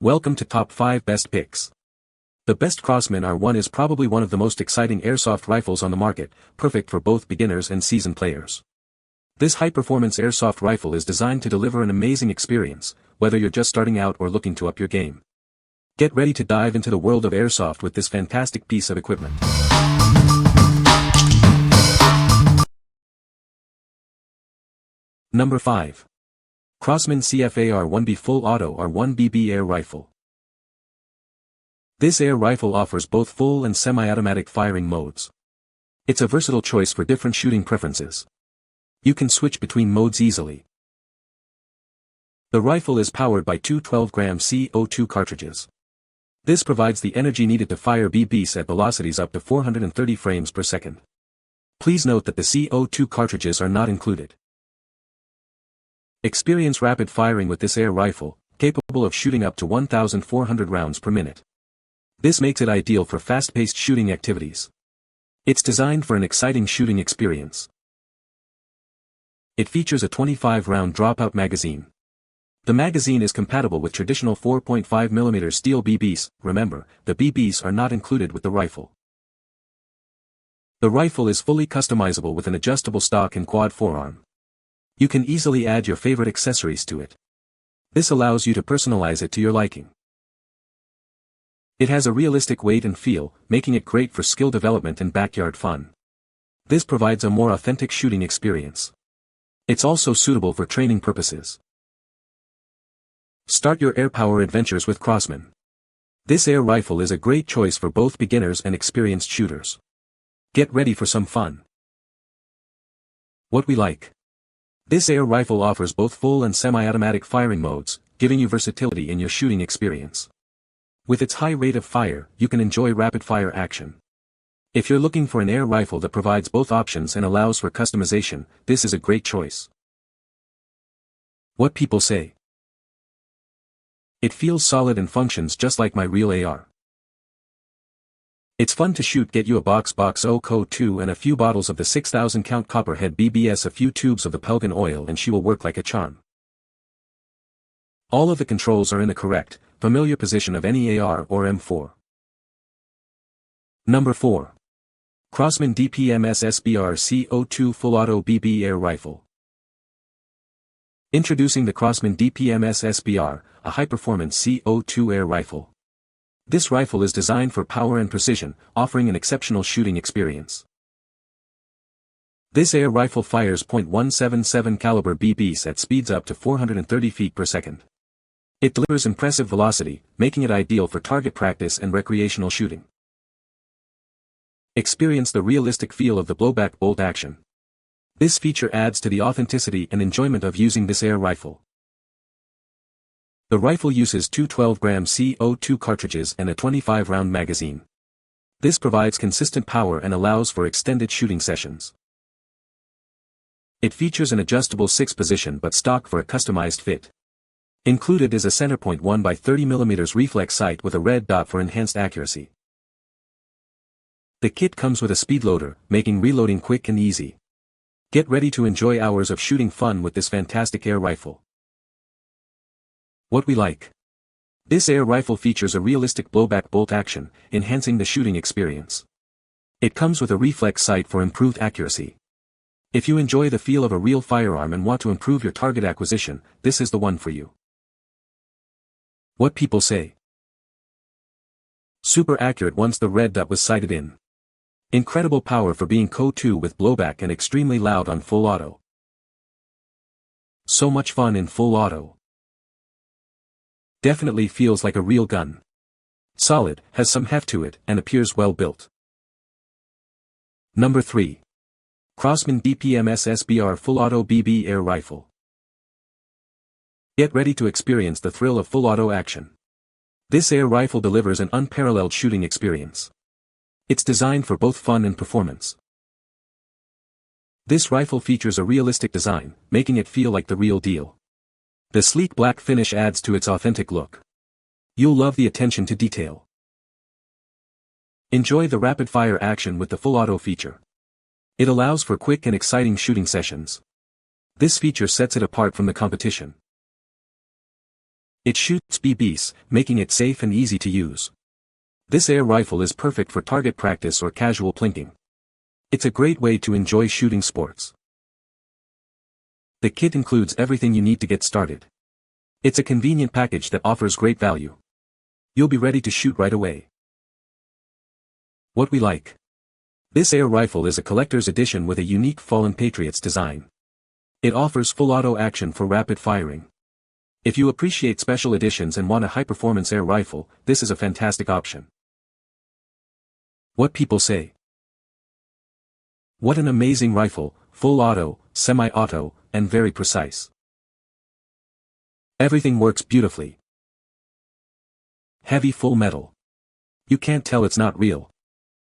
Welcome to Top 5 Best Picks. The best Crosman R1 is probably one of the most exciting airsoft rifles on the market, perfect for both beginners and seasoned players. This high-performance airsoft rifle is designed to deliver an amazing experience, whether you're just starting out or looking to up your game. Get ready to dive into the world of airsoft with this fantastic piece of equipment. Number 5. Crosman CFA-R1B Full Auto R1BB Air Rifle. This air rifle offers both full and semi-automatic firing modes. It's a versatile choice for different shooting preferences. You can switch between modes easily. The rifle is powered by two 12-gram CO2 cartridges. This provides the energy needed to fire BBs at velocities up to 430 frames per second. Please note that the CO2 cartridges are not included. Experience rapid firing with this air rifle, capable of shooting up to 1,400 rounds per minute. This makes it ideal for fast-paced shooting activities. It's designed for an exciting shooting experience. It features a 25-round dropout magazine. The magazine is compatible with traditional 4.5mm steel BBs. Remember, the BBs are not included with the rifle. The rifle is fully customizable with an adjustable stock and quad forearm. You can easily add your favorite accessories to it. This allows you to personalize it to your liking. It has a realistic weight and feel, making it great for skill development and backyard fun. This provides a more authentic shooting experience. It's also suitable for training purposes. Start your air power adventures with Crosman. This air rifle is a great choice for both beginners and experienced shooters. Get ready for some fun. What we like. This air rifle offers both full and semi-automatic firing modes, giving you versatility in your shooting experience. With its high rate of fire, you can enjoy rapid-fire action. If you're looking for an air rifle that provides both options and allows for customization, this is a great choice. What people say. It feels solid and functions just like my real AR. It's fun to shoot. Get you a box O-Code 2 and a few bottles of the 6,000 count Copperhead BBS, a few tubes of the Pelgan oil, and she will work like a charm. All of the controls are in the correct, familiar position of any AR or M4. Number 4. Crosman DPMS SBR CO2 Full Auto BB Air Rifle. Introducing the Crosman DPMS SBR, a high-performance CO2 air rifle. This rifle is designed for power and precision, offering an exceptional shooting experience. This air rifle fires .177 caliber BBs at speeds up to 430 feet per second. It delivers impressive velocity, making it ideal for target practice and recreational shooting. Experience the realistic feel of the blowback bolt action. This feature adds to the authenticity and enjoyment of using this air rifle. The rifle uses two 12-gram CO2 cartridges and a 25-round magazine. This provides consistent power and allows for extended shooting sessions. It features an adjustable 6-position but stock for a customized fit. Included is a centerpoint 1x30mm reflex sight with a red dot for enhanced accuracy. The kit comes with a speed loader, making reloading quick and easy. Get ready to enjoy hours of shooting fun with this fantastic air rifle. What we like. This air rifle features a realistic blowback bolt action, enhancing the shooting experience. It comes with a reflex sight for improved accuracy. If you enjoy the feel of a real firearm and want to improve your target acquisition, this is the one for you. What people say. Super accurate once the red dot was sighted in. Incredible power for being CO2 with blowback and extremely loud on full auto. So much fun in full auto. Definitely feels like a real gun. Solid, has some heft to it, and appears well built. Number 3. Crosman DPMS SBR Full Auto BB Air Rifle. Get ready to experience the thrill of full auto action. This air rifle delivers an unparalleled shooting experience. It's designed for both fun and performance. This rifle features a realistic design, making it feel like the real deal. The sleek black finish adds to its authentic look. You'll love the attention to detail. Enjoy the rapid-fire action with the full auto feature. It allows for quick and exciting shooting sessions. This feature sets it apart from the competition. It shoots BBs, making it safe and easy to use. This air rifle is perfect for target practice or casual plinking. It's a great way to enjoy shooting sports. The kit includes everything you need to get started. It's a convenient package that offers great value. You'll be ready to shoot right away. What we like. This air rifle is a collector's edition with a unique Fallen Patriots design. It offers full auto action for rapid firing. If you appreciate special editions and want a high-performance air rifle, this is a fantastic option. What people say. What an amazing rifle, full auto, semi-auto, and very precise. Everything works beautifully. Heavy full metal. You can't tell it's not real.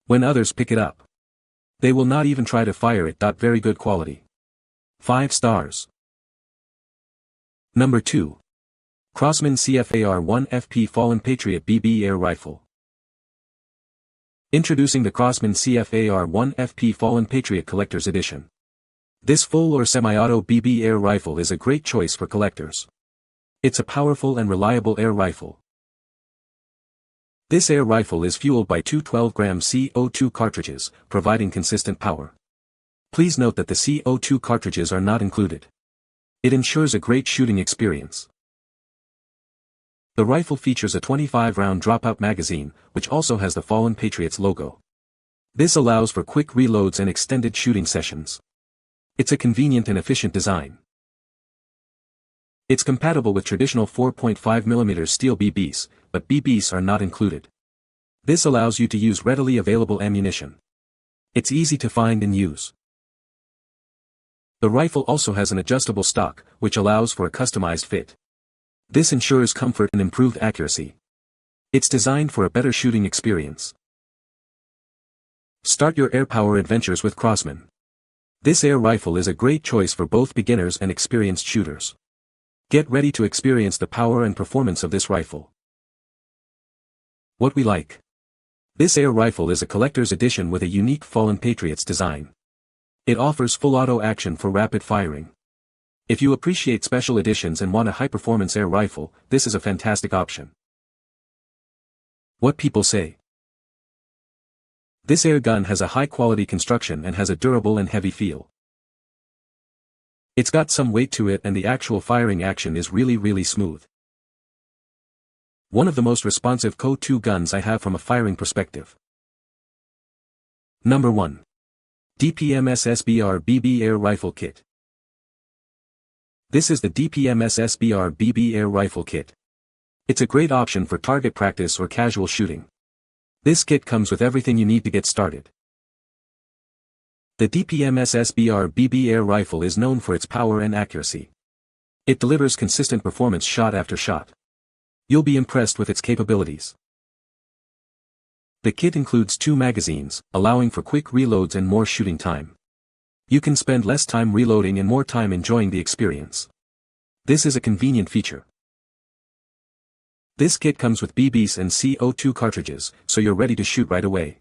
When others pick it up, they will not even try to fire it. Very good quality. 5 stars. Number 2. Crosman CFAR-1FP Fallen Patriot BB Air Rifle. Introducing the Crosman CFAR-1FP Fallen Patriot Collector's Edition. This full or semi-auto BB air rifle is a great choice for collectors. It's a powerful and reliable air rifle. This air rifle is fueled by two 12-gram CO2 cartridges, providing consistent power. Please note that the CO2 cartridges are not included. It ensures a great shooting experience. The rifle features a 25-round dropout magazine, which also has the Fallen Patriots logo. This allows for quick reloads and extended shooting sessions. It's a convenient and efficient design. It's compatible with traditional 4.5mm steel BBs, but BBs are not included. This allows you to use readily available ammunition. It's easy to find and use. The rifle also has an adjustable stock, which allows for a customized fit. This ensures comfort and improved accuracy. It's designed for a better shooting experience. Start your air power adventures with Crosman. This air rifle is a great choice for both beginners and experienced shooters. Get ready to experience the power and performance of this rifle. What we like. This air rifle is a collector's edition with a unique Fallen Patriots design. It offers full auto action for rapid firing. If you appreciate special editions and want a high-performance air rifle, this is a fantastic option. What people say. This air gun has a high-quality construction and has a durable and heavy feel. It's got some weight to it and the actual firing action is really smooth. One of the most responsive CO2 guns I have from a firing perspective. Number 1. DPMS SBR BB Air Rifle Kit. This is the DPMS SBR BB Air Rifle Kit. It's a great option for target practice or casual shooting. This kit comes with everything you need to get started. The DPMS SBR BB Air Rifle is known for its power and accuracy. It delivers consistent performance shot after shot. You'll be impressed with its capabilities. The kit includes 2 magazines, allowing for quick reloads and more shooting time. You can spend less time reloading and more time enjoying the experience. This is a convenient feature. This kit comes with BBs and CO2 cartridges, so you're ready to shoot right away.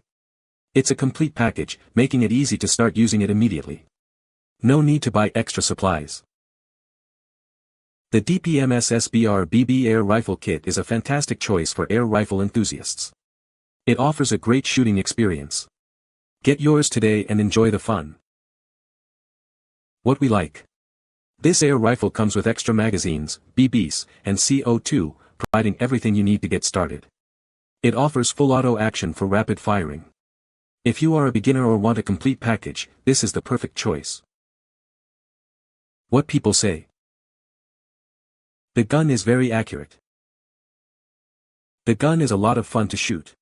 It's a complete package, making it easy to start using it immediately. No need to buy extra supplies. The DPMS SBR BB Air Rifle Kit is a fantastic choice for air rifle enthusiasts. It offers a great shooting experience. Get yours today and enjoy the fun. What we like. This air rifle comes with extra magazines, BBs, and CO2, providing everything you need to get started. It offers full auto action for rapid firing. If you are a beginner or want a complete package, this is the perfect choice. What people say. The gun is very accurate. The gun is a lot of fun to shoot.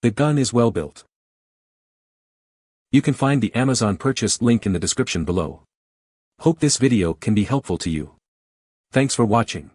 The gun is well built. You can find the Amazon purchase link in the description below. Hope this video can be helpful to you. Thanks for watching.